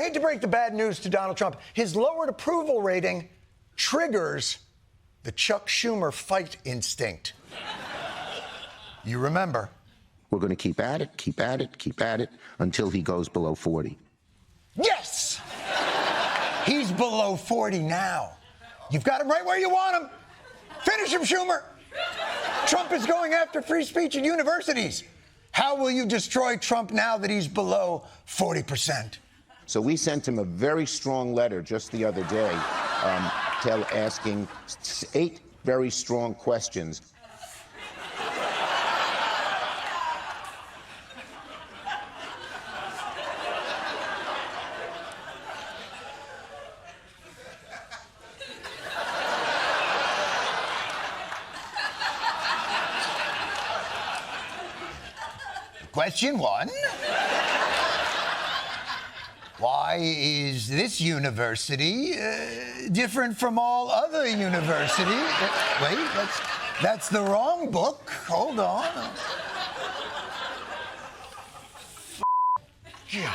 hate to break the bad news to Donald Trump. His lowered approval rating triggers the Chuck Schumer fight instinct. You remember. We're going to keep at it until he goes below 40. Yes! He's below 40 now. You've got him right where you want him. Finish him, Schumer. Trump is going after free speech at universities. How will you destroy Trump now that he's below 40%? So we sent him a very strong letter just the other day, asking 8 very strong questions. Question 1. Why is this university different from all other universities? Wait, that's the wrong book. Hold on. Yeah.